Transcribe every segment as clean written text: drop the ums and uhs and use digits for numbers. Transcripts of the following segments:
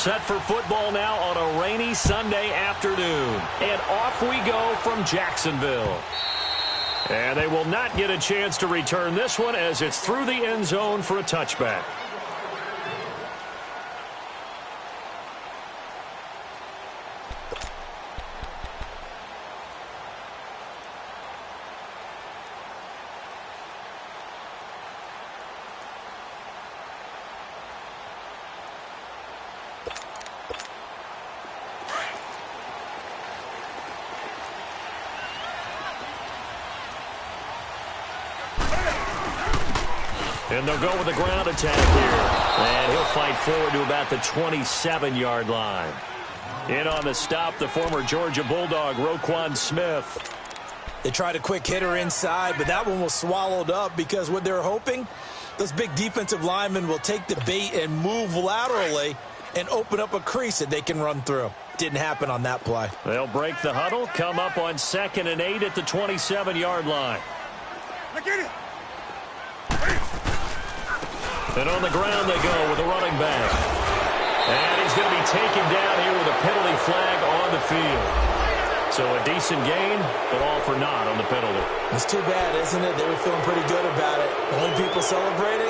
set for football now on a rainy Sunday afternoon. And off we go from Jacksonville. And they will not get a chance to return this one as it's through the end zone for a touchback. And they'll go with the ground attack here. And he'll fight forward to about the 27-yard line. In on the stop, the former Georgia Bulldog, Roquan Smith. They tried a quick hitter inside, but that one was swallowed up because what they're hoping, those big defensive linemen will take the bait and move laterally and open up a crease that they can run through. Didn't happen on that play. They'll break the huddle, come up on 2nd and 8 at the 27-yard line. Look at it. And on the ground they go with the running back. And he's going to be taken down here with a penalty flag on the field. So a decent gain, but all for naught on the penalty. It's too bad, isn't it? They were feeling pretty good about it. The only people celebrating,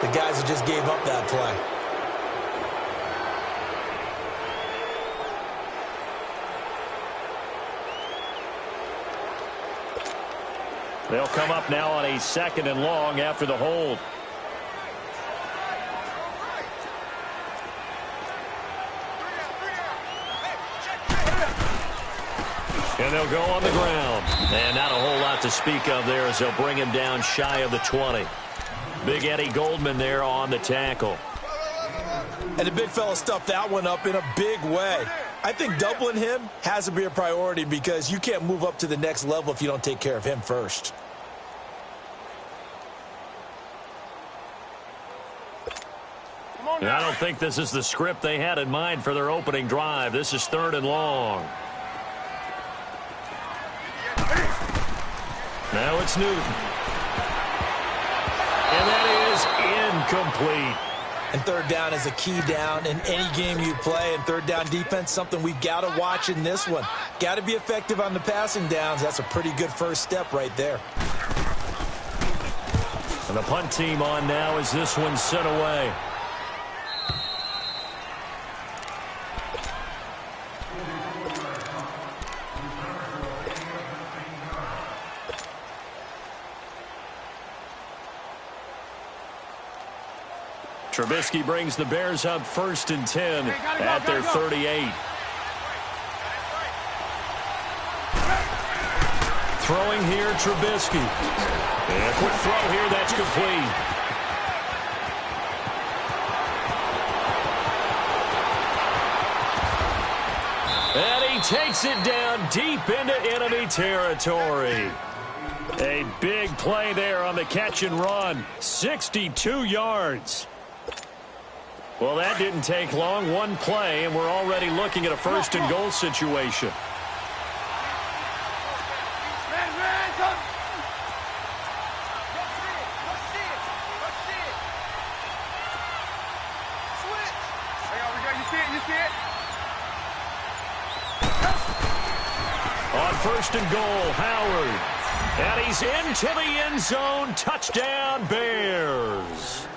the guys who just gave up that play. They'll come up now on a 2nd and long after the hold. And they'll go on the ground. And not a whole lot to speak of there as they'll bring him down shy of the 20. Big Eddie Goldman there on the tackle. And the big fella stuffed that one up in a big way. I think doubling him has to be a priority because you can't move up to the next level if you don't take care of him first. And I don't think this is the script they had in mind for their opening drive. This is 3rd and long. Now it's Newton. And that is incomplete. And 3rd down is a key down in any game you play. And 3rd down defense, something we've got to watch in this one. Got to be effective on the passing downs. That's a pretty good first step right there. And the punt team on now as this one's sent away. Trubisky brings the Bears up 1st and 10 at their 38. Throwing here, Trubisky. And a quick throw here, that's complete. And he takes it down deep into enemy territory. A big play there on the catch and run. 62 yards. Well, that didn't take long. One play, and we're already looking at a 1st and goal situation. On 1st and goal, Howard. And he's into the end zone. Touchdown, Bears.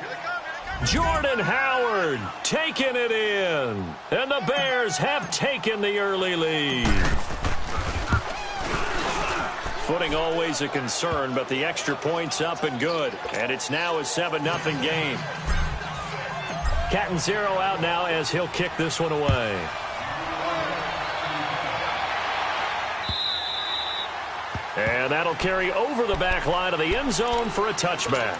Jordan Howard taking it in. And the Bears have taken the early lead. Footing always a concern, but the extra point's up and good. And it's now a 7-0 game. Catanzaro out now as he'll kick this one away. And that'll carry over the back line of the end zone for a touchback.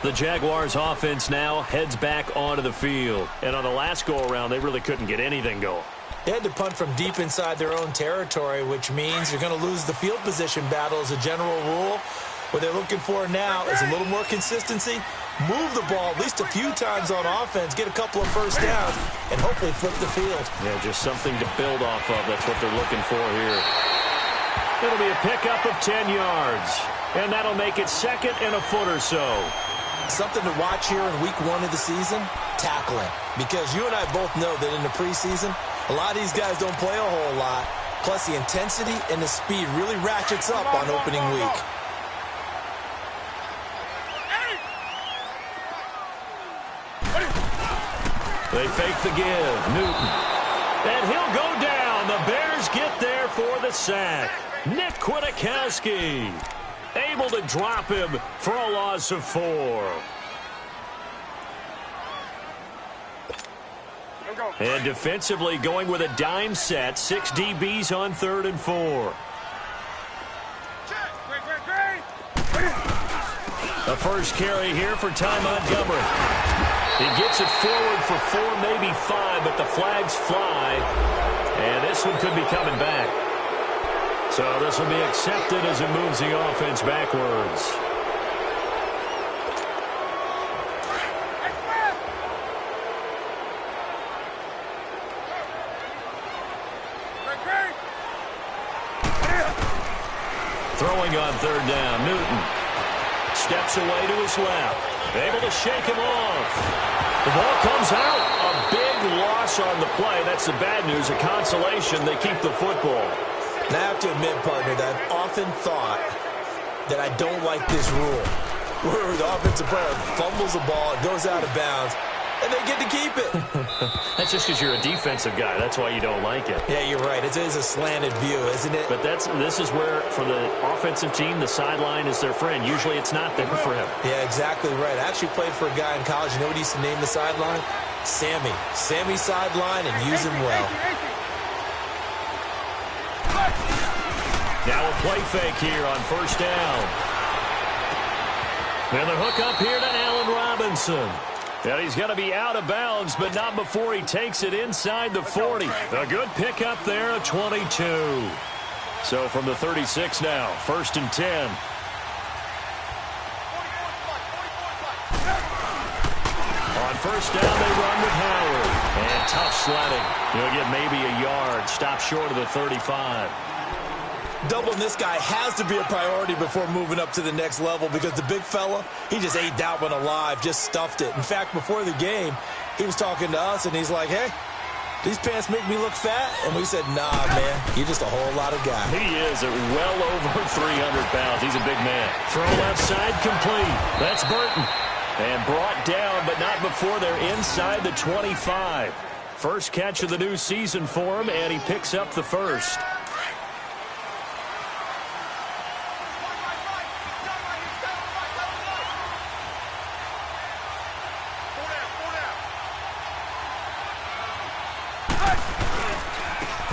The Jaguars offense now heads back onto the field. And on the last go-around, they really couldn't get anything going. They had to punt from deep inside their own territory, which means you're going to lose the field position battle as a general rule. What they're looking for now is a little more consistency, move the ball at least a few times on offense, get a couple of first downs, and hopefully flip the field. Yeah, just something to build off of. That's what they're looking for here. It'll be a pickup of 10 yards. And that'll make it 2nd and a foot or so. Something to watch here in week 1 of the season. tackling. Because you and I both know that in the preseason, a lot of these guys don't play a whole lot. Plus, the intensity and the speed really ratchets up on opening week. They fake the give. Newton. And he'll go down. The Bears get there for the sack. Nick Kwiatkowski able to drop him for a loss of 4. And defensively going with a dime set. 6 DBs on 3rd and 4. The first carry here for Ty Montgomery. He gets it forward for 4, maybe 5, but the flags fly. And this one could be coming back. So this will be accepted as it moves the offense backwards. Throwing on 3rd down, Newton steps away to his left. Able to shake him off. The ball comes out. A big loss on the play. That's the bad news. A consolation. They keep the football. And I have to admit, partner, that I've often thought that I don't like this rule, where the offensive player fumbles the ball, it goes out of bounds, and they get to keep it. That's just because you're a defensive guy. That's why you don't like it. Yeah, you're right. It is a slanted view, isn't it? But this is where, for the offensive team, the sideline is their friend. Usually it's not there for him. Yeah, exactly right. I actually played for a guy in college. You know what he used to name the sideline? Sammy. Sammy sideline, and use him well. Now a play fake here on 1st down. And the hook up here to Allen Robinson. And he's going to be out of bounds, but not before he takes it inside the 40. A good pickup there, a 22. So from the 36 now, 1st and 10. On 1st down, they run with Howard. And tough sledding. He'll get maybe a yard. Stop short of the 35. Doubling this guy has to be a priority before moving up to the next level, because the big fella, he just ate that one alive, just stuffed it. In fact, before the game, he was talking to us, and he's like, hey, these pants make me look fat? And we said, nah, man, you're just a whole lot of guy. He is at well over 300 pounds. He's a big man. Throw left side complete. That's Burton. And brought down, but not before they're inside the 25. First catch of the new season for him, and he picks up the first.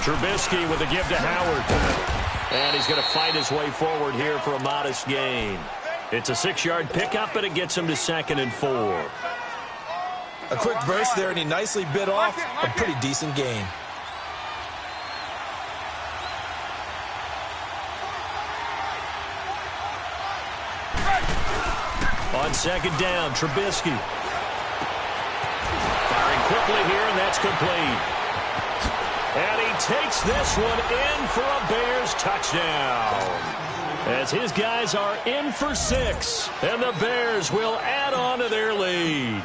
Trubisky with a give to Howard. And he's going to fight his way forward here for a modest gain. It's a 6-yard pickup, and it gets him to 2nd and 4. A quick burst there, and he nicely bit off a pretty decent gain. On 2nd down, Trubisky. Firing quickly here, and that's complete. And he takes this one in for a Bears touchdown. As his guys are in for 6, and the Bears will add on to their lead.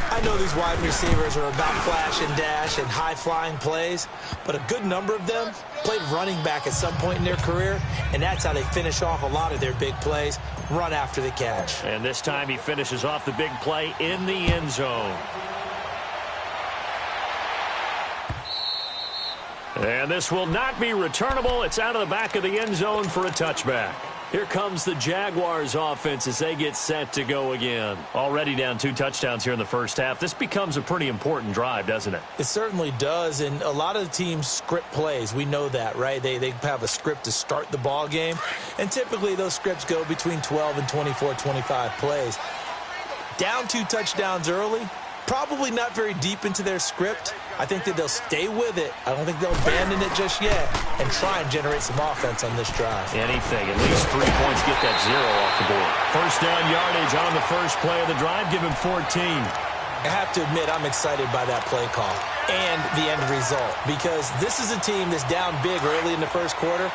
I know these wide receivers are about flash and dash and high-flying plays, but a good number of them played running back at some point in their career, and that's how they finish off a lot of their big plays, run after the catch. And this time he finishes off the big play in the end zone. And this will not be returnable. It's out of the back of the end zone for a touchback. Here comes the Jaguars offense as they get set to go again. Already down 2 touchdowns here in the first half. This becomes a pretty important drive, doesn't it? It certainly does, and a lot of the teams script plays. We know that, right? They have a script to start the ball game, and typically those scripts go between 12 and 24, 25 plays. Down 2 touchdowns early, probably not very deep into their script. I think that they'll stay with it. I don't think they'll abandon it just yet and try and generate some offense on this drive. Anything. At least 3 points, get that 0 off the board. First down yardage on the first play of the drive. Give him 14. I have to admit, I'm excited by that play call and the end result, because this is a team that's down big early in the first quarter,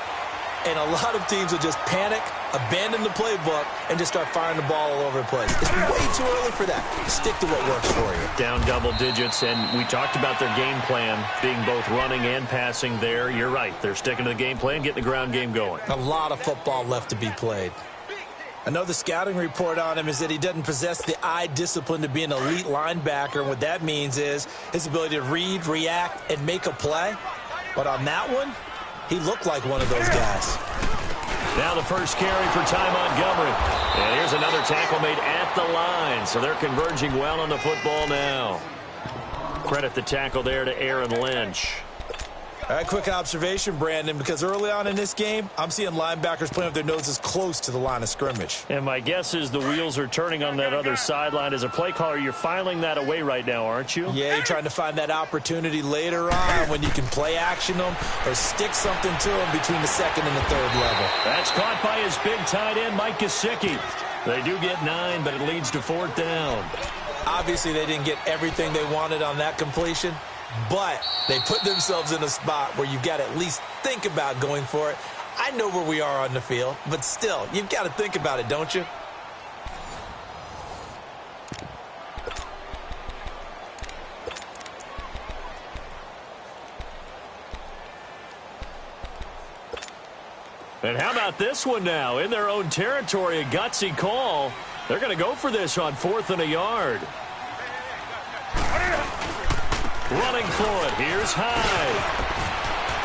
And a lot of teams will just panic, abandon the playbook, and just start firing the ball all over the place. It's way too early for that. Stick to what works for you. Down double digits, and we talked about their game plan being both running and passing there. You're right. They're sticking to the game plan, getting the ground game going. A lot of football left to be played. I know the scouting report on him is that he doesn't possess the eye discipline to be an elite linebacker. And what that means is his ability to read, react, and make a play. But on that one, he looked like one of those guys. Now the first carry for Ty Montgomery. And here's another tackle made at the line. So they're converging well on the football now. Credit the tackle there to Aaron Lynch. All right, quick observation, Brandon, because early on in this game, I'm seeing linebackers playing with their noses close to the line of scrimmage. And my guess is the wheels are turning on that other sideline. As a play caller, you're filing that away right now, aren't you? Yeah, you're trying to find that opportunity later on when you can play action them or stick something to them between the second and the third level. That's caught by his big tight end, Mike Gesicki. They do get 9, but it leads to 4th down. Obviously, they didn't get everything they wanted on that completion, but they put themselves in a spot where you've got to at least think about going for it. I know where we are on the field, but still, you've got to think about it, don't you? And how about this one now? In their own territory, a gutsy call. They're going to go for this on 4th and a yard. Running for it. Here's Hyde.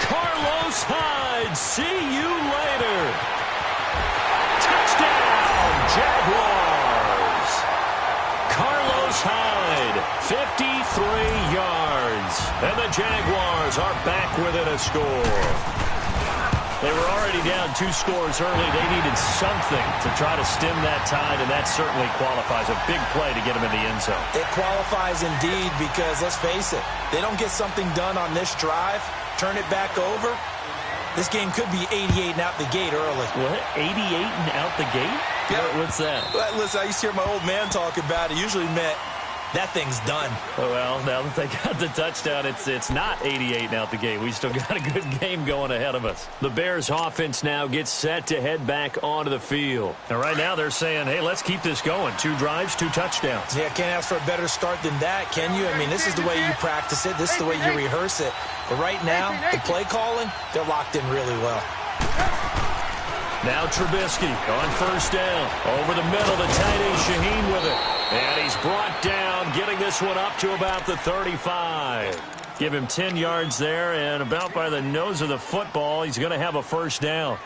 Carlos Hyde. See you later. Touchdown, Jaguars. Carlos Hyde, 53 yards. And the Jaguars are back within a score. They were already down 2 scores early. They needed something to try to stem that tide, and that certainly qualifies. A big play to get them in the end zone. It qualifies indeed because, let's face it, they don't get something done on this drive, turn it back over, this game could be 88 and out the gate early. What? 88 and out the gate? Yeah. What's that? Well, listen, I used to hear my old man talk about it. Usually meant that thing's done. Well, now that they got the touchdown, it's not 88 and out the gate. We still got a good game going ahead of us. The Bears offense now gets set to head back onto the field. And right now they're saying, hey, let's keep this going. 2 drives, 2 touchdowns. Yeah, can't ask for a better start than that, can you? I mean, this is the way you practice it. This is the way you rehearse it. But right now, the play calling, they're locked in really well. Now Trubisky on 1st down. Over the middle, the tight end Shaheen with it. And he's brought down, getting this one up to about the 35. Give him 10 yards there, and about by the nose of the football, he's going to have a 1st down.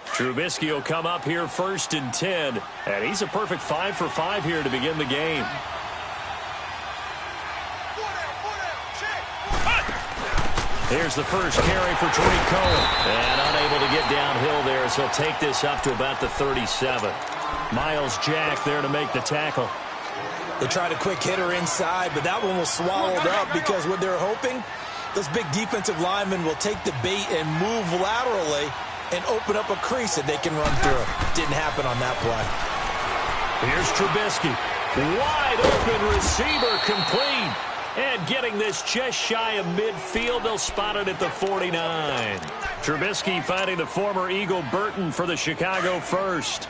Trubisky will come up here 1st and 10, and he's a perfect 5 for 5 here to begin the game. Here's the first carry for Tariq Cohen. And unable to get downhill there as he'll take this up to about the 37. Miles Jack there to make the tackle. They tried a quick hitter inside, but that one was swallowed up because what they're hoping, those big defensive linemen will take the bait and move laterally and open up a crease that they can run through. Didn't happen on that play. Here's Trubisky. Wide open receiver complete. And getting this just shy of midfield, they'll spot it at the 49. Trubisky finding the former Eagle Burton for the Chicago first.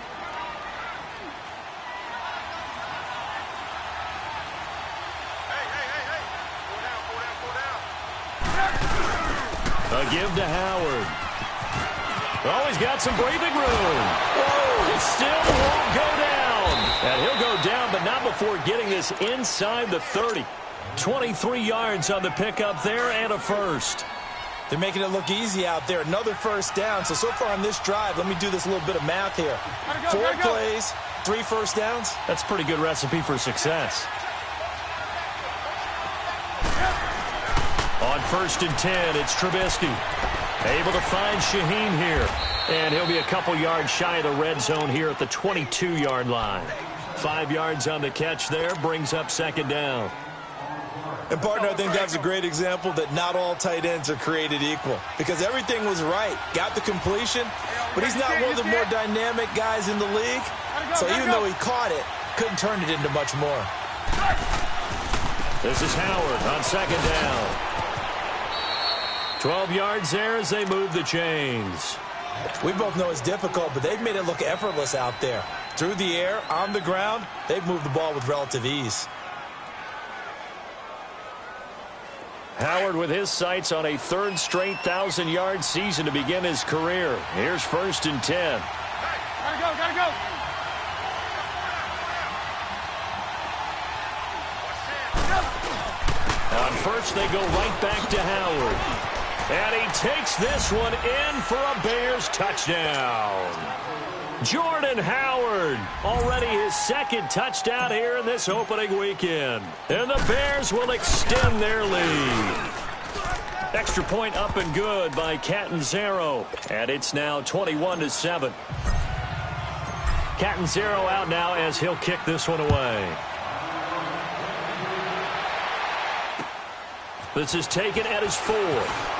A give to Howard. Oh, he's got some breathing room. Whoa, it still won't go down. And he'll go down, but not before getting this inside the 30. 23 yards on the pickup there and a 1st. They're making it look easy out there. Another 1st down. So far on this drive, let me do this little bit of math here. 4 plays, 3 1st downs. That's a pretty good recipe for success. On 1st and 10, it's Trubisky. Able to find Shaheen here. And he'll be a couple yards shy of the red zone here at the 22-yard line. 5 yards on the catch there, brings up 2nd down. And, partner, I think that's a great example that not all tight ends are created equal. Because everything was right. Got the completion, but he's not one of the more dynamic guys in the league. So even though he caught it, couldn't turn it into much more. This is Howard on 2nd down. 12 yards there as they move the chains. We both know it's difficult, but they've made it look effortless out there. Through the air, on the ground, they've moved the ball with relative ease. Howard with his sights on a third straight 1,000-yard season to begin his career. Here's 1st and 10. Gotta go, gotta go. On first, they go right back to Howard. And he takes this one in for a Bears touchdown. Jordan Howard, already his 2nd touchdown here in this opening weekend. And the Bears will extend their lead. Extra point up and good by Catanzaro. And it's now 21-7. Catanzaro out now as he'll kick this one away. This is taken at his 4th.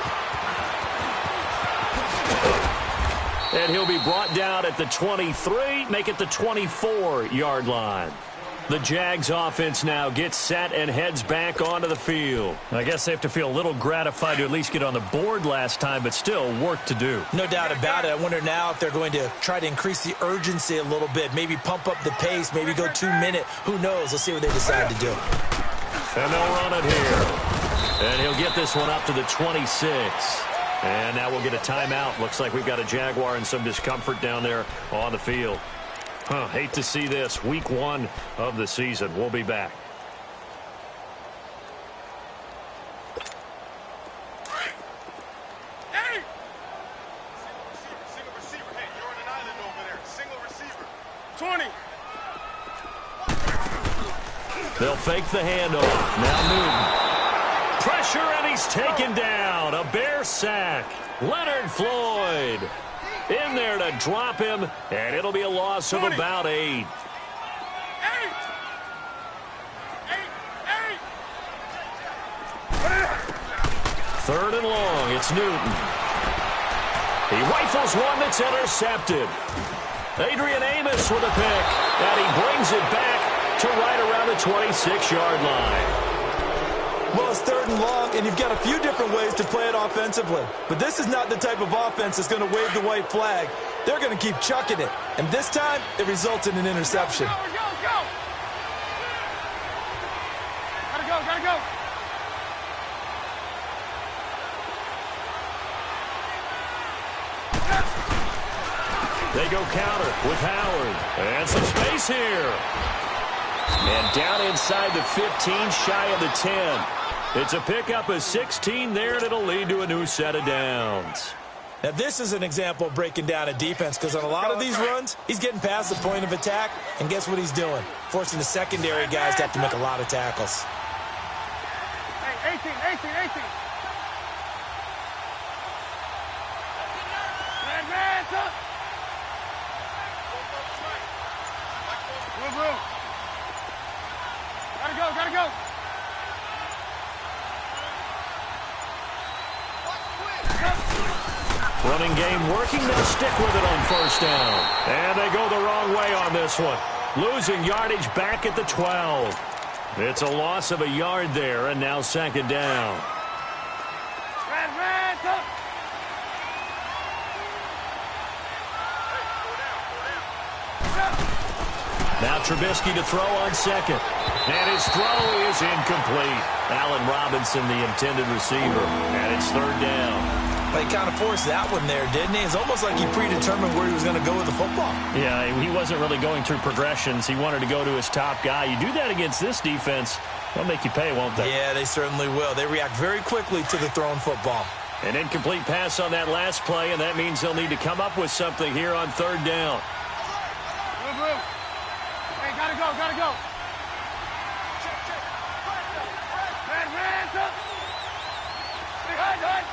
And he'll be brought down at the 23, make it the 24-yard line. The Jags offense now gets set and heads back onto the field. I guess they have to feel a little gratified to at least get on the board last time, but still work to do. No doubt about it. I wonder now if they're going to try to increase the urgency a little bit, maybe pump up the pace, maybe go 2-minute. Who knows? Let's see what they decide to do. And they'll run it here. And he'll get this one up to the 26. And now we'll get a timeout. Looks like we've got a Jaguar and some discomfort down there on the field. Hate to see this. Week 1 of the season. We'll be back. Hey! Single receiver. Hey, you're on an island over there. Single receiver. 20. They'll fake the handoff. Now Newton. Pressure, and he's taken down. A Bear sack. Leonard Floyd in there to drop him, and it'll be a loss of about 8. 3rd and long. It's Newton. He rifles one that's intercepted. Adrian Amos with a pick, and he brings it back to right around the 26-yard line. Well, it's 3rd and long, and you've got a few different ways to play it offensively. But this is not the type of offense that's going to wave the white flag. They're going to keep chucking it. And this time, it results in an interception. Go! Gotta go! They go counter with Howard. And some space here. And down inside the 15, shy of the 10. It's a pickup of 16 there, and it'll lead to a new set of downs. Now, this is an example of breaking down a defense, because on a lot of these runs, he's getting past the point of attack, and guess what he's doing? Forcing the secondary guys to have to make a lot of tackles. Hey, 18. Advance up. Move. Gotta go. Running game working. They'll stick with it on 1st down. And they go the wrong way on this one. Losing yardage back at the 12. It's a loss of a yard there, and now 2nd down. Advance up. Now Trubisky to throw on 2nd. And his throw is incomplete. Allen Robinson, the intended receiver. And it's 3rd down. He kind of forced that one there, didn't he? It's almost like he predetermined where he was going to go with the football. Yeah, he wasn't really going through progressions. He wanted to go to his top guy. You do that against this defense, they'll make you pay, won't they? Yeah, they certainly will. They react very quickly to the thrown football. An incomplete pass on that last play, and that means they'll need to come up with something here on 3rd down. Move. Hey, gotta go. Advance up. Behind.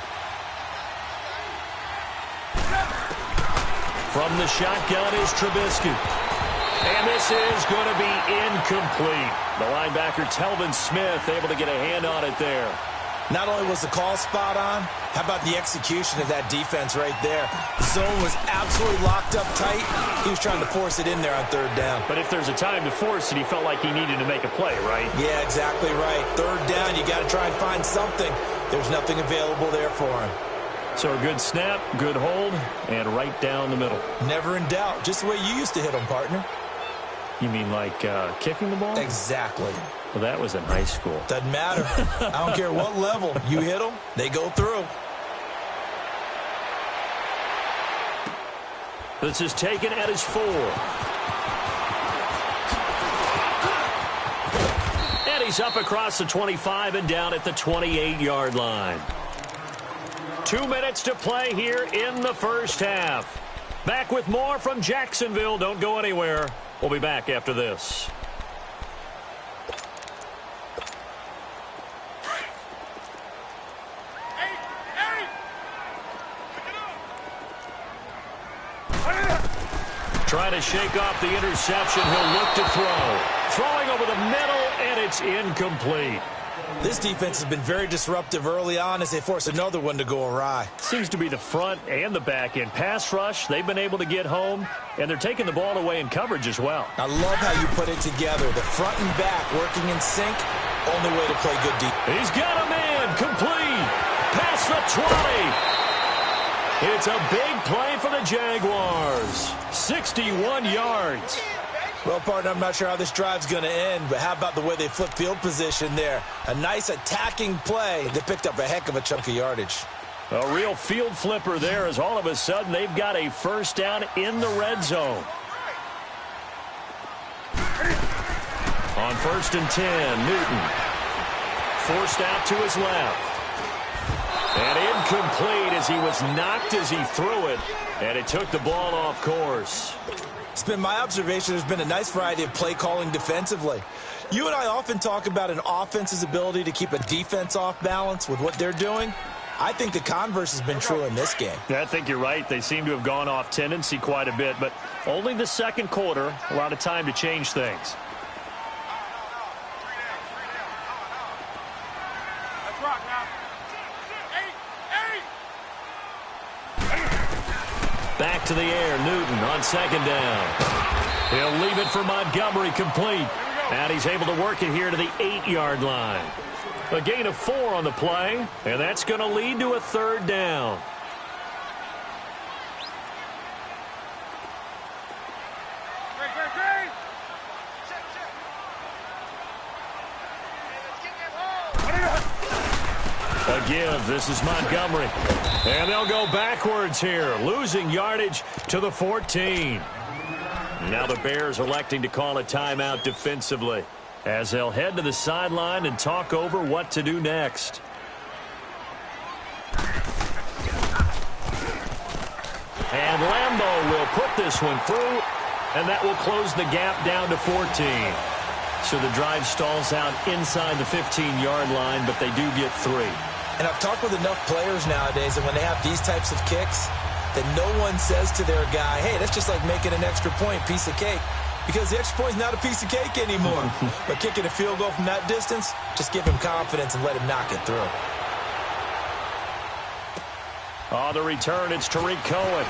From the shotgun is Trubisky. And this is going to be incomplete. The linebacker, Telvin Smith, able to get a hand on it there. Not only was the call spot on, how about the execution of that defense right there? The zone was absolutely locked up tight. He was trying to force it in there on 3rd down. But if there's a time to force it, he felt like he needed to make a play, right? Yeah, exactly right. 3rd down, you got to try and find something. There's nothing available there for him. So a good snap, good hold, and right down the middle. Never in doubt. Just the way you used to hit them, partner. You mean like kicking the ball? Exactly. Well, that was in high school. Doesn't matter. I don't care what level. You hit them, they go through. This is taken at his 4. And he's up across the 25 and down at the 28-yard line. 2 minutes to play here in the first half. Back with more from Jacksonville. Don't go anywhere. We'll be back after this. Trying to shake off the interception. He'll look to throw. Throwing over the middle, and it's incomplete. This defense has been very disruptive early on as they force another one to go awry. Seems to be the front and the back end. Pass rush, they've been able to get home, and they're taking the ball away in coverage as well. I love how you put it together. The front and back working in sync. Only way to play good defense. He's got a man. Complete. Past the 20. It's a big play for the Jaguars. 61 yards. Well, partner, I'm not sure how this drive's going to end, but how about the way they flip field position there? A nice attacking play that picked up a heck of a chunk of yardage. A real field flipper there as all of a sudden they've got a first down in the red zone. On 1st and 10, Newton. Forced out to his left. And incomplete as he was knocked as he threw it. And it took the ball off course. It's been my observation there's been a nice variety of play calling defensively. You and I often talk about an offense's ability to keep a defense off balance with what they're doing. I think the converse has been true in this game. Yeah, I think you're right. They seem to have gone off tendency quite a bit, but only the second quarter, a lot of time to change things. Let's rock now. Back to the air, Newton on 2nd down. He'll leave it for Montgomery, complete. And he's able to work it here to the 8-yard line. A gain of 4 on the play, and that's going to lead to a 3rd down. A give. This is Montgomery. And they'll go backwards here, losing yardage to the 14. Now the Bears electing to call a timeout defensively as they'll head to the sideline and talk over what to do next. And Lambeau will put this one through, and that will close the gap down to 14. So the drive stalls out inside the 15-yard line, but they do get 3. And I've talked with enough players nowadays that when they have these types of kicks, that no one says to their guy, hey, that's just like making an extra point, piece of cake. Because the extra point is not a piece of cake anymore. But kicking a field goal from that distance, just give him confidence and let him knock it through. On the return, it's Tariq Cohen.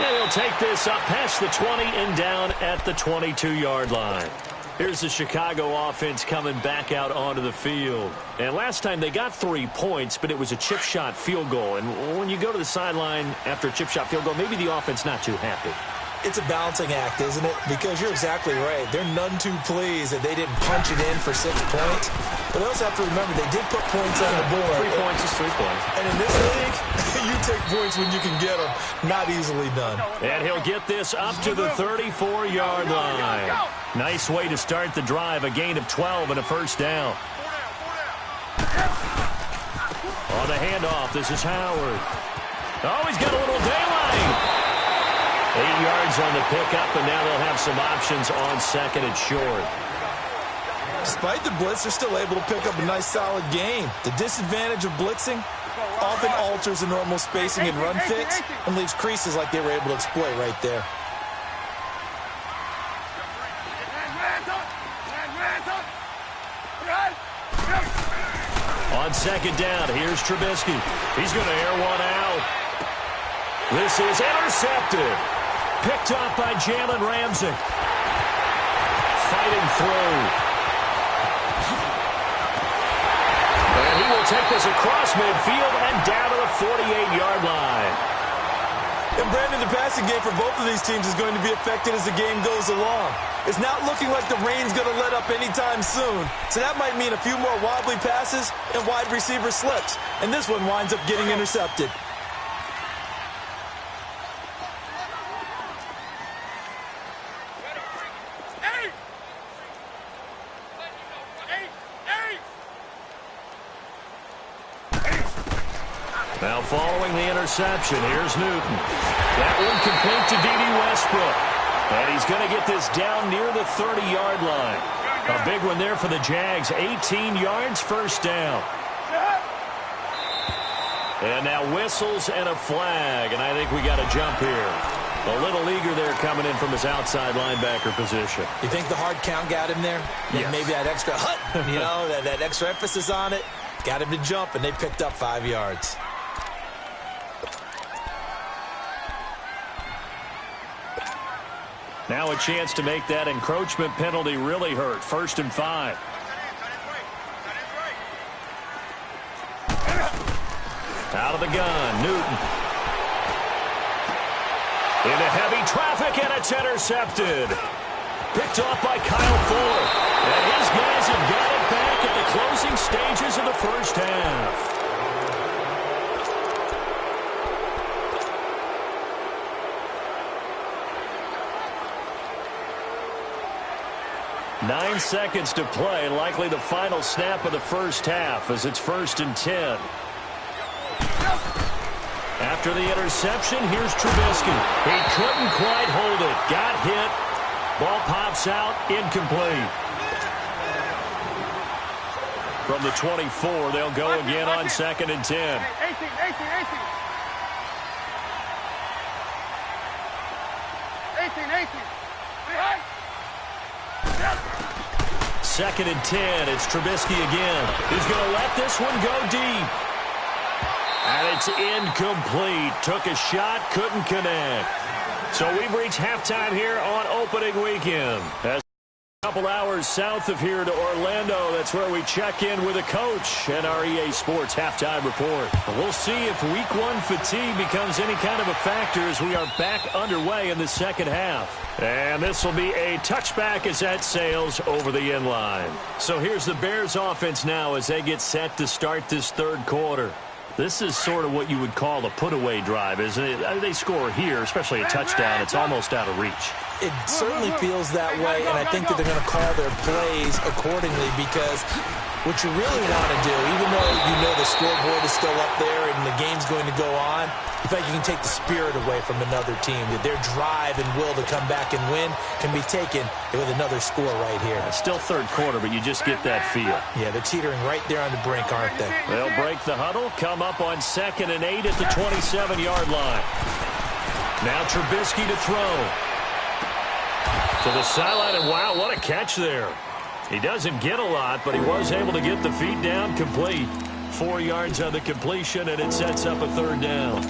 And he'll take this up past the 20 and down at the 22-yard line. Here's the Chicago offense coming back out onto the field. And last time they got 3 points, but it was a chip shot field goal. And when you go to the sideline after a chip shot field goal, maybe the offense not too happy. It's a balancing act, isn't it? Because you're exactly right. They're none too pleased that they didn't punch it in for 6 points. But they also have to remember they did put points on the board. 3 points is 3 points. And in this league, you take points when you can get them. Not easily done. And he'll get this up to the 34-yard line. Nice way to start the drive. A gain of 12 and a first down. On the handoff, this is Howard. Oh, he's got a little daylight. 8 yards on the pickup, and now they'll have some options on 2nd and short. Despite the blitz, they're still able to pick up a nice solid gain. The disadvantage of blitzing often alters the normal spacing and run fits and leaves creases like they were able to exploit right there. On 2nd down, here's Trubisky. He's going to air one out. This is intercepted. Picked up by Jalen Ramsey. Fighting through. And he will take this across midfield and down to the 48-yard line. And Brandon, the passing game for both of these teams is going to be affected as the game goes along. It's not looking like the rain's going to let up anytime soon. So that might mean a few more wobbly passes and wide receiver slips. And this one winds up getting intercepted. Now following the interception, here's Newton. That one complete to D.D. Westbrook. And he's going to get this down near the 30-yard line. A big one there for the Jags. 18 yards, first down. And now whistles and a flag. And I think we got a jump here. A little eager there coming in from his outside linebacker position. You think the hard count got him there? Yes. Maybe that extra that extra emphasis on it got him to jump, and they picked up 5 yards. Now a chance to make that encroachment penalty really hurt. 1st and 5. Out of the gun, Newton. Into heavy traffic, and it's intercepted. Picked off by Kyle Fuller. And his guys have got it back at the closing stages of the first half. 9 seconds to play, likely the final snap of the first half as it's 1st and 10. After the interception, here's Trubisky. He couldn't quite hold it. Got hit. Ball pops out, incomplete. From the 24, they'll go again on 2nd and 10. 18. 2nd and 10. It's Trubisky again. He's going to let this one go deep. And it's incomplete. Took a shot, couldn't connect. So we've reached halftime here on opening weekend. As a couple hours south of here to Orlando, that's where we check in with a coach and our EA Sports halftime report. We'll see if week 1 fatigue becomes any kind of a factor as we are back underway in the second half. And this will be a touchback as that sails over the end line. So here's the Bears offense now as they get set to start this third quarter. This is sort of what you would call a put-away drive, isn't it? They score here, especially a touchdown. It's almost out of reach. It certainly feels that way, and I think that they're going to call their plays accordingly because what you really want to do, even though you know the scoreboard is still up there and the game's going to go on, you feel like you can take the spirit away from another team, that their drive and will to come back and win can be taken with another score right here. It's still third quarter, but you just get that feel. Yeah, they're teetering right there on the brink, aren't they? They'll break the huddle, come up on 2nd and 8 at the 27-yard line. Now Trubisky to throw. To the sideline, and wow, what a catch there. He doesn't get a lot, but he was able to get the feet down complete. 4 yards on the completion, and it sets up a third down.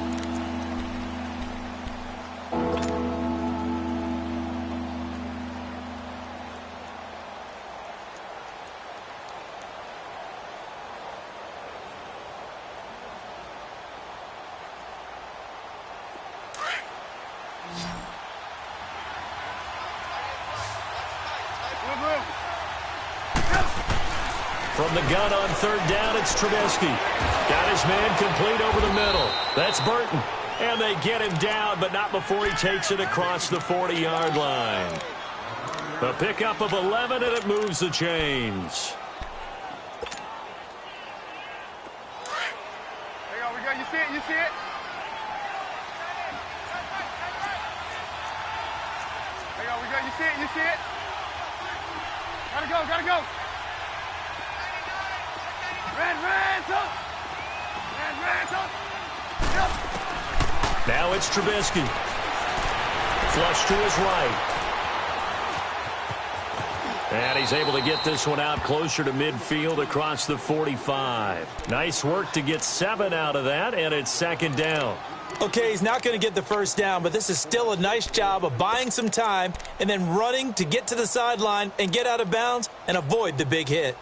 From the gun on third down, it's Trubisky. Got his man complete over the middle. That's Burton. And they get him down, but not before he takes it across the 40-yard line. A pickup of 11, and it moves the chains. There you go. You see it? You see it? There you go. We go. You see it? You see it? Gotta go. Gotta go. Ransom! Yep. Now it's Trubisky. Flush to his right. And he's able to get this one out closer to midfield across the 45. Nice work to get 7 out of that, and it's 2nd down. Okay, he's not going to get the first down, but this is still a nice job of buying some time and then running to get to the sideline and get out of bounds and avoid the big hit.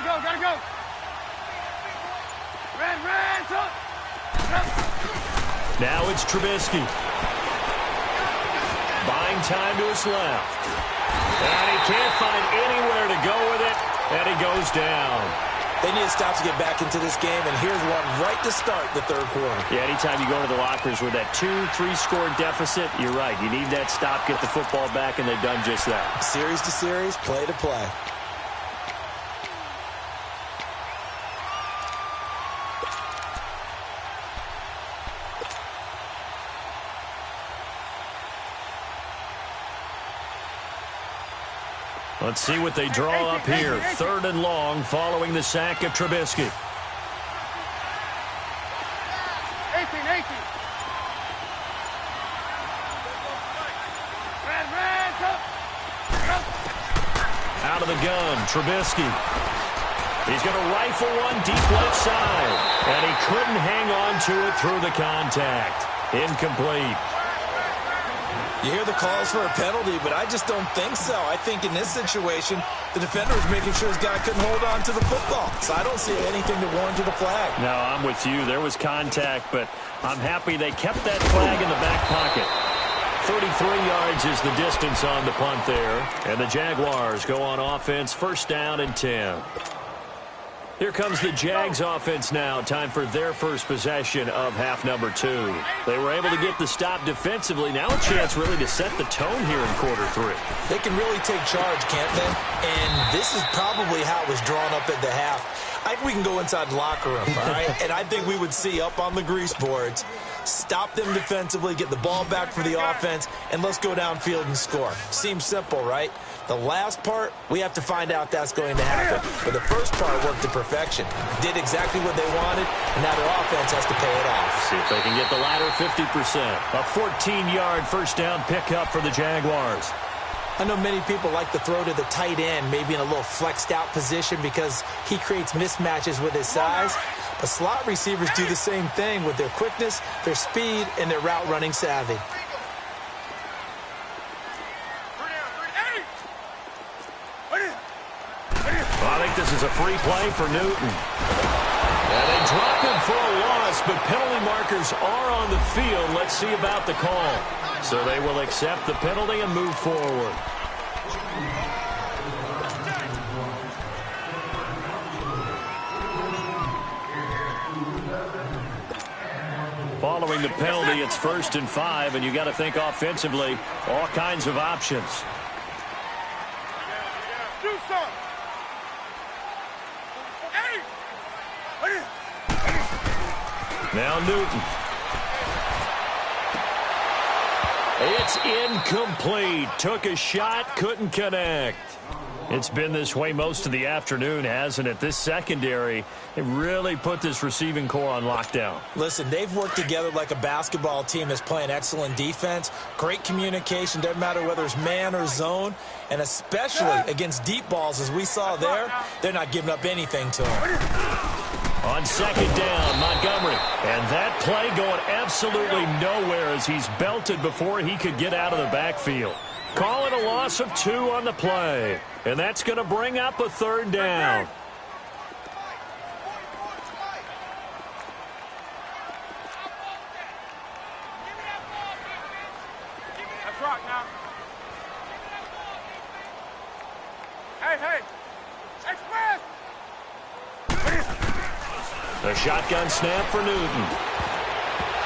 Gotta go. Ran, talk. Now it's Trubisky. Buying time to his left. And he can't find anywhere to go with it, and he goes down. They need to stop to get back into this game, and here's one right to start the third quarter. Yeah, anytime you go to the lockers with that 2-3 score deficit, you're right. You need that stop, get the football back, and they've done just that. Series to series, play to play. Let's see what they draw up here. 3rd and long following the sack of Trubisky. 18. Ran, talk. Out of the gun, Trubisky. He's going to rifle one deep left side. And he couldn't hang on to it through the contact. Incomplete. You hear the calls for a penalty, but I just don't think so. I think in this situation, the defender was making sure his guy couldn't hold on to the football. So I don't see anything that warranted a flag. No, I'm with you. There was contact, but I'm happy they kept that flag in the back pocket. 33 yards is the distance on the punt there. And the Jaguars go on offense, 1st down and 10. Here comes the Jags offense now. Time for their first possession of half number 2. They were able to get the stop defensively. Now a chance really to set the tone here in quarter 3. They can really take charge, can't they? And this is probably how it was drawn up at the half. I think we can go inside the locker room, all right? And I think we would see up on the grease boards, stop them defensively, get the ball back for the offense, and let's go downfield and score. Seems simple, right? The last part, we have to find out that's going to happen. But the first part worked to perfection. Did exactly what they wanted, and now their offense has to pay it off. See if they can get the latter 50%. A 14-yard first down pickup for the Jaguars. I know many people like to throw to the tight end, maybe in a little flexed out position because he creates mismatches with his size. But slot receivers do the same thing with their quickness, their speed, and their route running savvy. Well, I think this is a free play for Newton. And they drop him for a loss, but penalty markers are on the field. Let's see about the call. So they will accept the penalty and move forward. Following the penalty, it's 1st and 5, and you got to think offensively, all kinds of options. Do something. Now Newton. It's incomplete. Took a shot, couldn't connect. It's been this way most of the afternoon, hasn't it? This secondary, it really put this receiving core on lockdown. Listen, they've worked together like a basketball team that's playing excellent defense. Great communication, doesn't matter whether it's man or zone. And especially against deep balls, as we saw there, they're not giving up anything to them. On 2nd down, Montgomery. And that play going absolutely nowhere as he's belted before he could get out of the backfield. Calling a loss of 2 on the play. And that's going to bring up a 3rd down. Let's rock now. Hey. Express. The shotgun snap for Newton.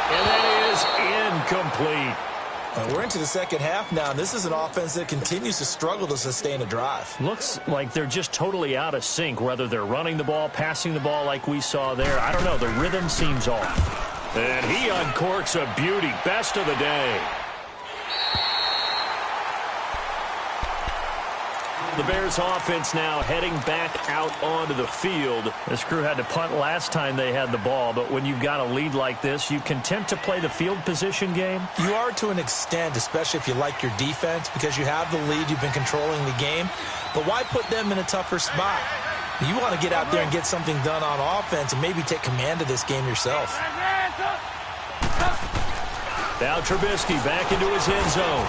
And that is incomplete. We're into the second half now. This is an offense that continues to struggle to sustain a drive. Looks like they're just totally out of sync, whether they're running the ball, passing the ball like we saw there. I don't know. The rhythm seems off. And he uncorks a beauty. Best of the day. The Bears offense now heading back out onto the field. This crew had to punt last time they had the ball, but when you've got a lead like this, you content to play the field position game? You are to an extent, especially if you like your defense, because you have the lead, you've been controlling the game. But why put them in a tougher spot? You want to get out there and get something done on offense and maybe take command of this game yourself. Now Trubisky back into his end zone.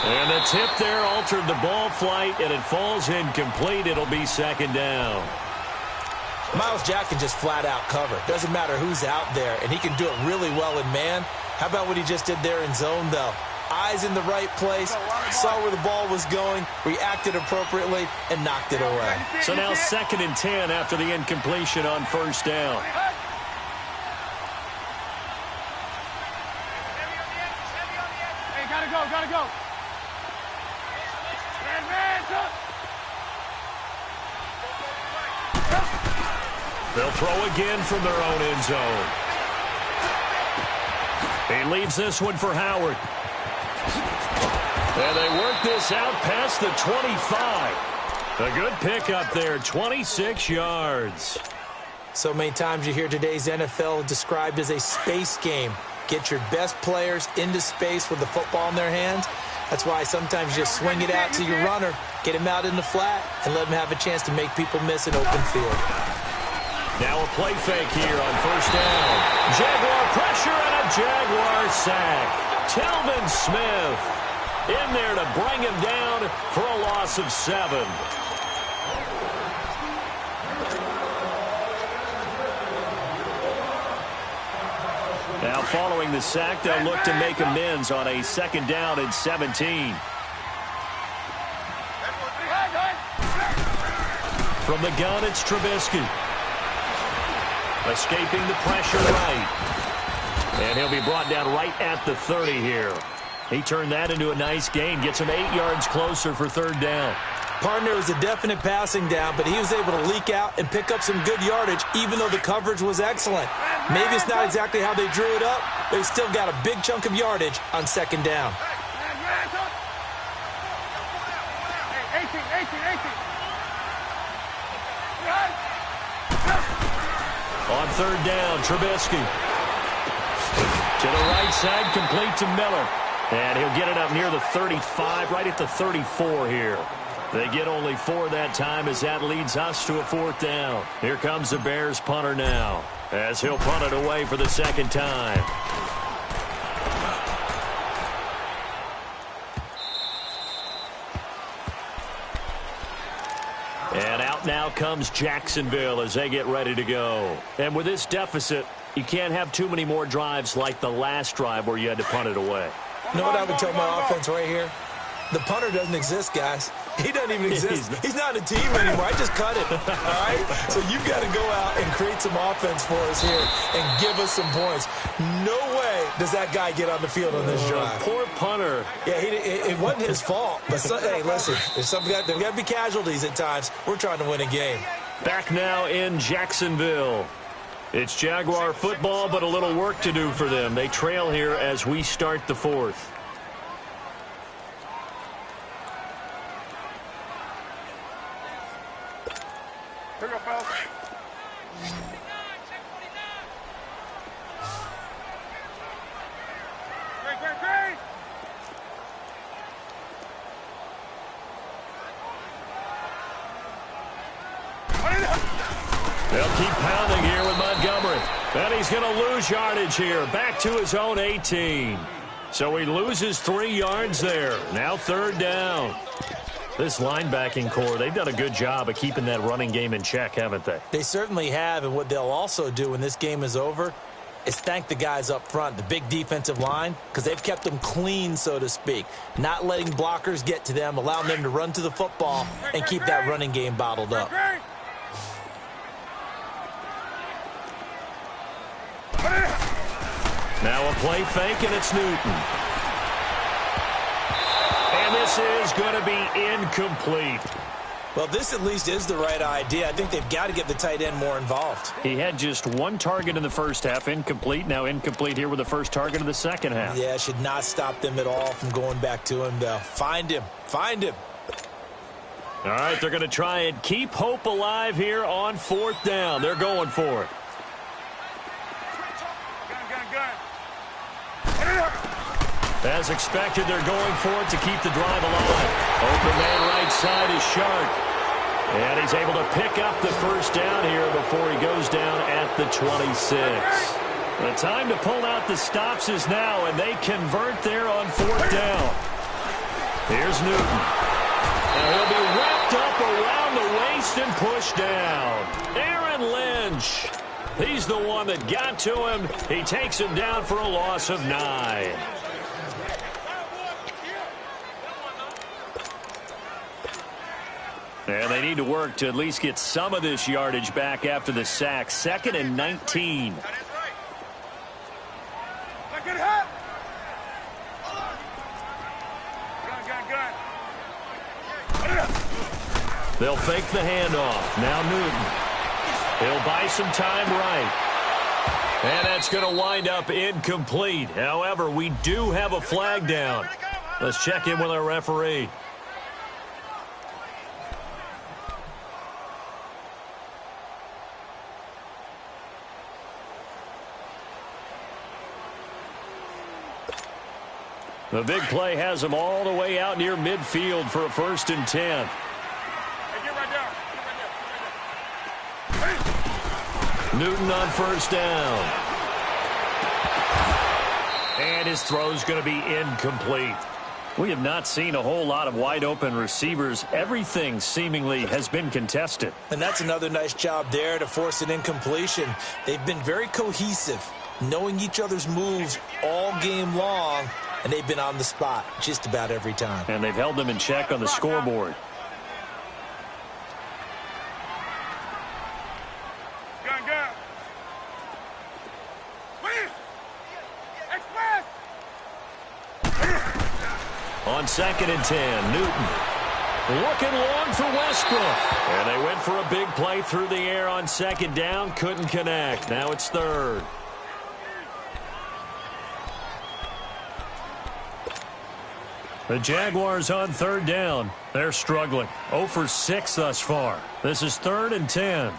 And the tip there altered the ball flight, and it falls incomplete. It'll be second down. Myles Jack can just flat out cover. Doesn't matter who's out there, and he can do it really well in man. How about what he just did there in zone, though? Eyes in the right place, saw where the ball was going, reacted appropriately, and knocked it away. So now 2nd and 10 after the incompletion on first down. Hey, gotta go, gotta go. They'll throw again from their own end zone. He leaves this one for Howard. And they work this out past the 25. A good pickup there, 26 yards. So many times you hear today's NFL described as a space game. Get your best players into space with the football in their hands. That's why sometimes you just swing it out to your runner, get him out in the flat, and let him have a chance to make people miss an open field. Now a play fake here on first down. Jaguar pressure and a Jaguar sack. Telvin Smith in there to bring him down for a loss of 7. Now following the sack, they'll look to make amends on a 2nd down and 17. From the gun, it's Trubisky. Escaping the pressure right. And he'll be brought down right at the 30 here. He turned that into a nice gain. Gets him 8 yards closer for 3rd down. Partner was a definite passing down, but he was able to leak out and pick up some good yardage, even though the coverage was excellent. Maybe it's not exactly how they drew it up, but he still got a big chunk of yardage on 2nd down. Hey, 18. On 3rd down, Trubisky. To the right side, complete to Miller. And he'll get it up near the 35, right at the 34 here. They get only 4 that time as that leads us to a 4th down. Here comes the Bears punter now as he'll punt it away for the 2nd time. And out now comes Jacksonville as they get ready to go. And with this deficit, you can't have too many more drives like the last drive where you had to punt it away. You know what I would tell my offense right here? The punter doesn't exist, guys. He doesn't even exist. He's not a team anymore. I just cut him, all right? So you've got to go out and create some offense for us here and give us some points. No way does that guy get on the field on this drive. Poor punter. Yeah, it wasn't his fault. But, hey, listen, there's got to be casualties at times. We're trying to win a game. Back now in Jacksonville. It's Jaguar football, but a little work to do for them. They trail here as we start the 4th. Here we go, fellas. Great. They'll keep pounding here with Montgomery. And he's going to lose yardage here. Back to his own 18. So he loses 3 yards there. Now 3rd down. This linebacking core, they've done a good job of keeping that running game in check, haven't they? They certainly have, and what they'll also do when this game is over is thank the guys up front, the big defensive line, because they've kept them clean, so to speak, not letting blockers get to them, allowing them to run to the football and keep that running game bottled up. Now a play fake, and it's Newton. And this is going to be incomplete. Well, this at least is the right idea. I think they've got to get the tight end more involved. He had just 1 target in the first half, incomplete. Now incomplete here with the first target of the second half. Yeah, should not stop them at all from going back to him, though. Find him. All right, they're going to try and keep hope alive here on 4th down. They're going for it. As expected, they're going for it to keep the drive alive. Open man right side is Shark. And he's able to pick up the first down here before he goes down at the 26. The time to pull out the stops is now, and they convert there on 4th down. Here's Newton. And he'll be wrapped up around the waist and pushed down. Aaron Lynch. He's the one that got to him. He takes him down for a loss of 9. And they need to work to at least get some of this yardage back after the sack. 2nd and 19. They'll fake the handoff. Now Newton. He'll buy some time right. And that's going to wind up incomplete. However, we do have a flag down. Let's check in with our referee. The big play has them all the way out near midfield for a 1st and 10. Newton on 1st down. And his throw's going to be incomplete. We have not seen a whole lot of wide-open receivers. Everything seemingly has been contested. And that's another nice job there to force an incompletion. They've been very cohesive, knowing each other's moves all game long, and they've been on the spot just about every time. And they've held them in check on the scoreboard. On 2nd and 10, Newton looking long for Westbrook. And they went for a big play through the air on 2nd down. Couldn't connect. Now it's 3rd. The Jaguars on 3rd down. They're struggling. 0 for 6 thus far. This is 3rd and 10.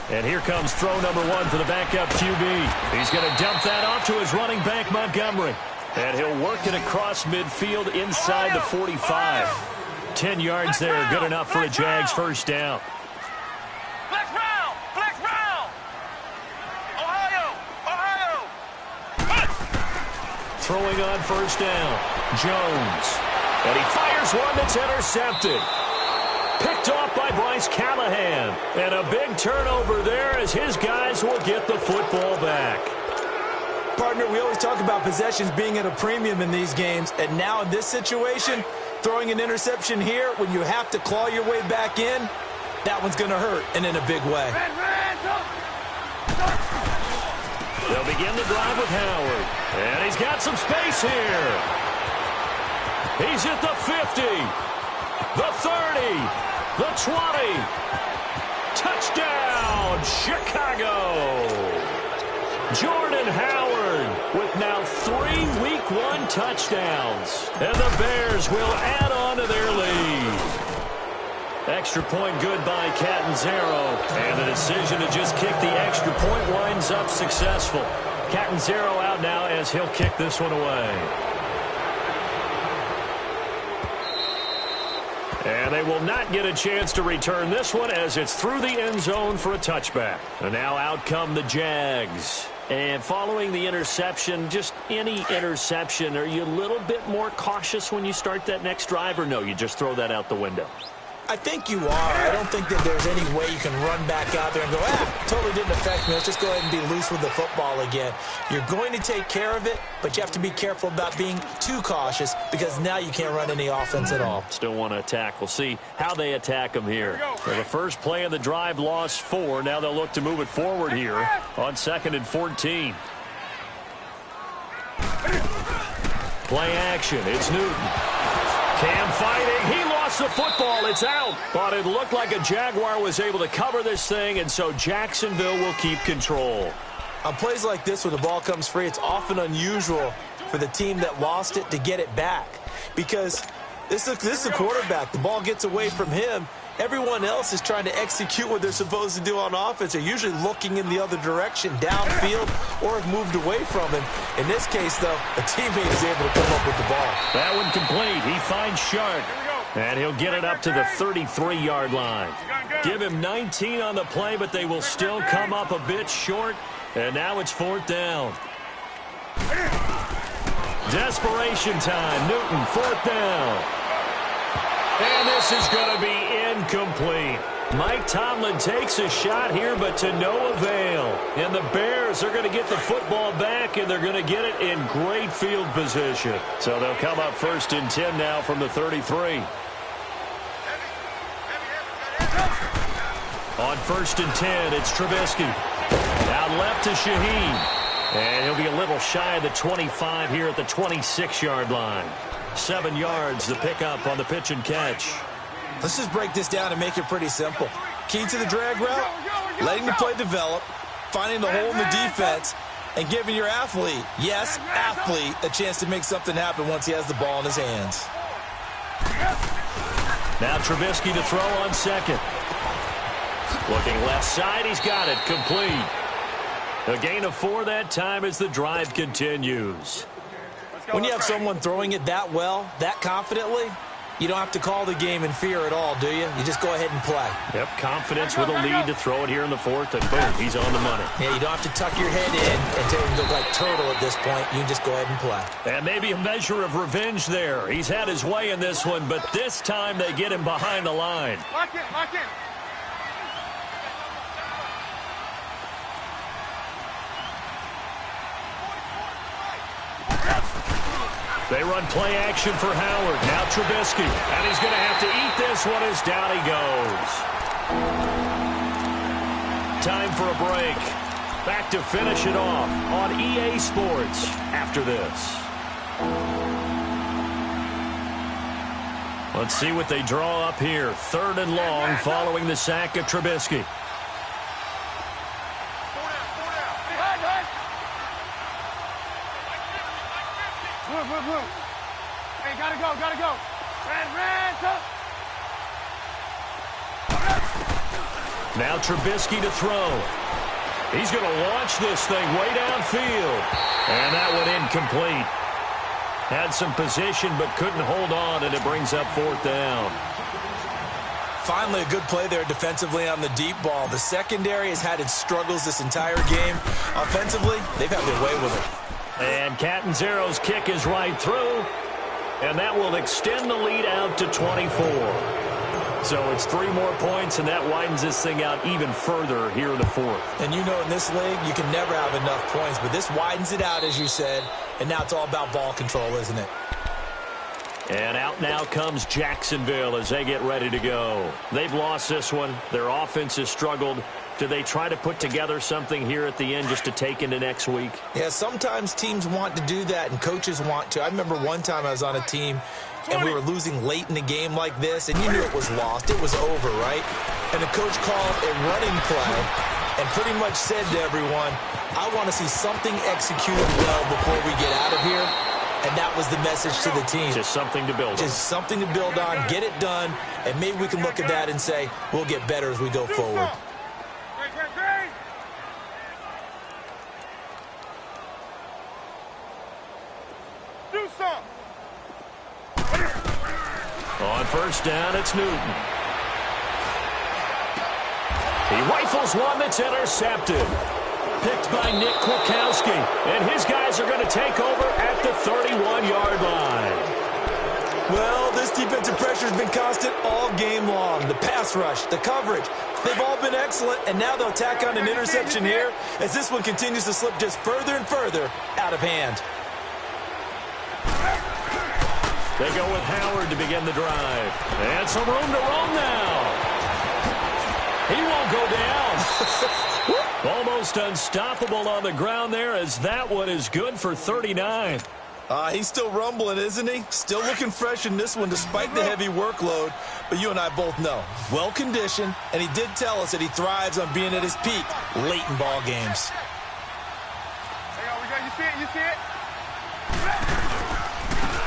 And here comes throw number 1 for the backup QB. He's going to dump that off to his running back, Montgomery. And he'll work it across midfield inside the 45. 10 yards there, good enough for a Jags 1st down. Flex round! Flex round! Ohio! Throwing on 1st down, Jones. And he fires one that's intercepted. Picked off by Bryce Callahan. And a big turnover there as his guys will get the football back. Partner, we always talk about possessions being at a premium in these games, and now in this situation, throwing an interception here when you have to claw your way back in, that one's going to hurt, and in a big way. They'll begin the drive with Howard, and he's got some space here. He's at the 50, the 30, the 20. Touchdown, Chicago! Jordan Howard with now 3 Week 1 touchdowns. And the Bears will add on to their lead. Extra point good by Catanzaro. And the decision to just kick the extra point winds up successful. Catanzaro out now as he'll kick this one away. And they will not get a chance to return this one as it's through the end zone for a touchback. And now out come the Jags. And following the interception, just any interception, are you a little bit more cautious when you start that next drive, or no, you just throw that out the window? I think you are. I don't think that there's any way you can run back out there and go, totally didn't affect me. Let's just go ahead and be loose with the football again. You're going to take care of it, but you have to be careful about being too cautious because now you can't run any offense at all. Still want to attack. We'll see how they attack them here. So the first play of the drive lost 4. Now they'll look to move it forward here on 2nd and 14. Play action. It's Newton. Cam fighting. He lost the football. It's out. But it looked like a Jaguar was able to cover this thing, and so Jacksonville will keep control. On plays like this where the ball comes free, it's often unusual for the team that lost it to get it back. Because this is a quarterback. The ball gets away from him. Everyone else is trying to execute what they're supposed to do on offense. They're usually looking in the other direction, downfield, or have moved away from him. In this case, though, a teammate is able to come up with the ball. That one complete. He finds Shark, and he'll get it up to the 33-yard line. Give him 19 on the play, but they will still come up a bit short, and now it's 4th down. Desperation time. Newton, 4th down. And this is going to be incomplete. Mike Tomlin takes a shot here, but to no avail. And the Bears are going to get the football back, and they're going to get it in great field position. So they'll come up 1st and 10 now from the 33. On 1st and 10, it's Trubisky. Out left to Shaheen. And he'll be a little shy of the 25 here at the 26-yard line. 7 yards to pick up on the pitch and catch. Let's just break this down and make it pretty simple. Key to the drag route, letting the play develop, finding the hole in the defense, and giving your athlete, yes, athlete, a chance to make something happen once he has the ball in his hands. Now Trubisky to throw on 2nd. Looking left side, he's got it, complete. A gain of 4 that time as the drive continues. When you have someone throwing it that well, that confidently, you don't have to call the game in fear at all, do you? You just go ahead and play. Yep, confidence with a lead to throw it here in the 4th, and boom, he's on the money. Yeah, you don't have to tuck your head in and tell him to look like turtle at this point. You can just go ahead and play. And maybe a measure of revenge there. He's had his way in this one, but this time they get him behind the line. Lock in, lock in. They run play action for Howard. Now Trubisky. And he's going to have to eat this one as down he goes. Time for a break. Back to finish it off on EA Sports after this. Let's see what they draw up here. 3rd and long following the sack of Trubisky. Hey, gotta go. Ran, Now Trubisky to throw. He's going to launch this thing way downfield. And that one incomplete. Had some position but couldn't hold on, and it brings up 4th down. Finally, a good play there defensively on the deep ball. The secondary has had its struggles this entire game. Offensively, they've had their way with it. And Catanzaro's kick is right through, and that will extend the lead out to 24. So it's 3 more points, and that widens this thing out even further here in the 4th. And you know in this league, you can never have enough points, but this widens it out, as you said, and now it's all about ball control, isn't it? And out now comes Jacksonville as they get ready to go. They've lost this one. Their offense has struggled. Do they try to put together something here at the end just to take into next week? Yeah, sometimes teams want to do that and coaches want to. I remember one time I was on a team and we were losing late in the game like this, and you knew it was lost. It was over, right? And the coach called a running play and pretty much said to everyone, I want to see something executed well before we get out of here. And that was the message to the team. Just something to build on. Just something to build on, get it done, and maybe we can look at that and say, we'll get better as we go forward. On 1st down, it's Newton. He rifles one that's intercepted. Picked by Nick Kwiatkowski. And his guys are going to take over at the 31-yard line. Well, this defensive pressure has been constant all game long. The pass rush, the coverage, they've all been excellent, and now they'll tack on an interception here as this one continues to slip just further and further out of hand. They go with Howard to begin the drive. And some room to roam now. He won't go down. Almost unstoppable on the ground there as that one is good for 39. He's still rumbling, isn't he? Still looking fresh in this one despite the heavy workload. But you and I both know, well-conditioned, and he did tell us that he thrives on being at his peak late in ball games. You see it?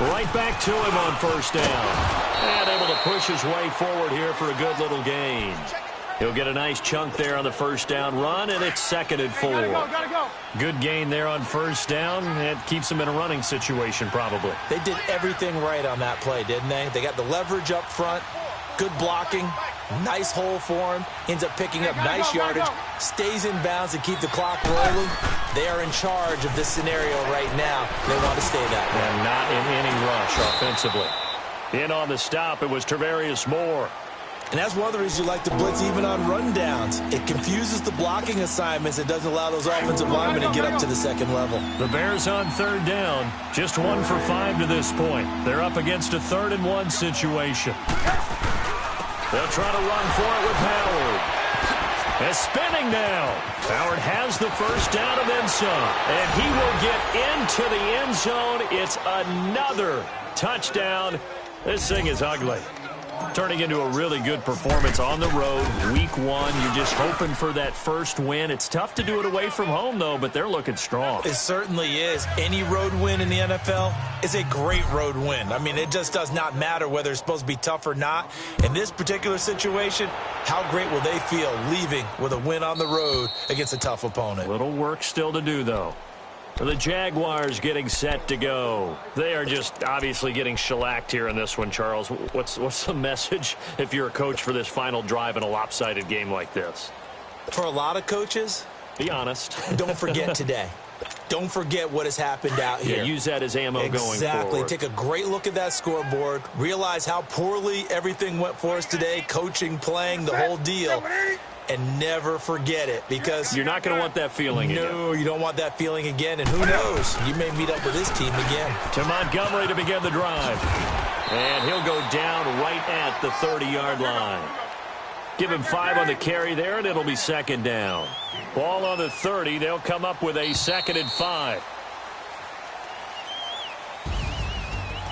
Right back to him on 1st down. And able to push his way forward here for a good little gain. He'll get a nice chunk there on the 1st down run, and it's 2nd and 4. Gotta go. Good gain there on 1st down. It keeps him in a running situation probably. They did everything right on that play, didn't they? They got the leverage up front, good blocking, Nice hole for him. Ends up picking up nice yardage. Stays in bounds to keep the clock rolling. They are in charge of this scenario right now. They want to stay that way. And not in any rush offensively. In on the stop, it was Tarvarius Moore. And that's one of the reasons you like to blitz even on rundowns. It confuses the blocking assignments. It doesn't allow those offensive linemen to get up to the second level. The Bears on third down. Just 1 for 5 to this point. They're up against a 3rd-and-1 situation. They'll try to run for it with Howard. And spinning now. Howard has the first down and then some. And he will get into the end zone. It's another touchdown. This thing is ugly. Turning into a really good performance on the road. Week 1, you're just hoping for that first win. It's tough to do it away from home, though, but they're looking strong. It certainly is. Any road win in the NFL is a great road win. I mean, it just does not matter whether it's supposed to be tough or not. In this particular situation, how great will they feel leaving with a win on the road against a tough opponent? Little work still to do, though. The Jaguars getting set to go. They are just obviously getting shellacked here in this one, Charles. What's the message if you're a coach for this final drive in a lopsided game like this? For a lot of coaches, be honest. Don't forget today. Don't forget what has happened out here. Yeah, use that as ammo going forward. Exactly. Take a great look at that scoreboard. Realize how poorly everything went for us today. Coaching, playing, the whole deal. And never forget it, because you're not going to want that feeling again. No, you don't want that feeling again. And who knows? You may meet up with this team again. To Montgomery to begin the drive. And he'll go down right at the 30-yard line. Give him 5 on the carry there, and it'll be 2nd down. Ball on the 30. They'll come up with a 2nd and 5.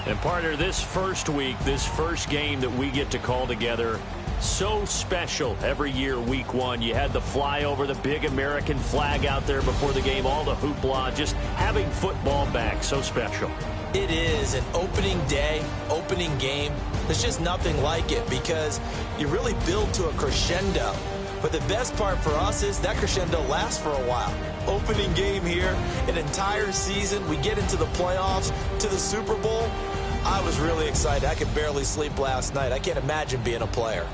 And, partner, this first week, this first game that we get to call together, so special every year, week 1. You had the flyover, the big American flag out there before the game, all the hoopla, just having football back, so special. It is an opening day, opening game. There's just nothing like it because you really build to a crescendo. But the best part for us is that crescendo lasts for a while. Opening game here, an entire season. We get into the playoffs, to the Super Bowl. I was really excited. I could barely sleep last night. I can't imagine being a player.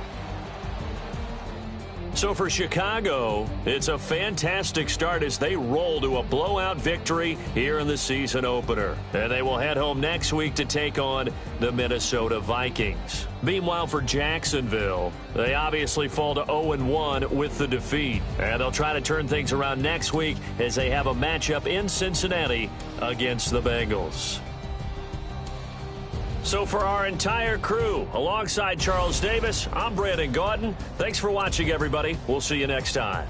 So for Chicago, it's a fantastic start as they roll to a blowout victory here in the season opener. And they will head home next week to take on the Minnesota Vikings. Meanwhile, for Jacksonville, they obviously fall to 0-1 with the defeat. And they'll try to turn things around next week as they have a matchup in Cincinnati against the Bengals. So for our entire crew, alongside Charles Davis, I'm Brandon Gautin. Thanks for watching, everybody. We'll see you next time.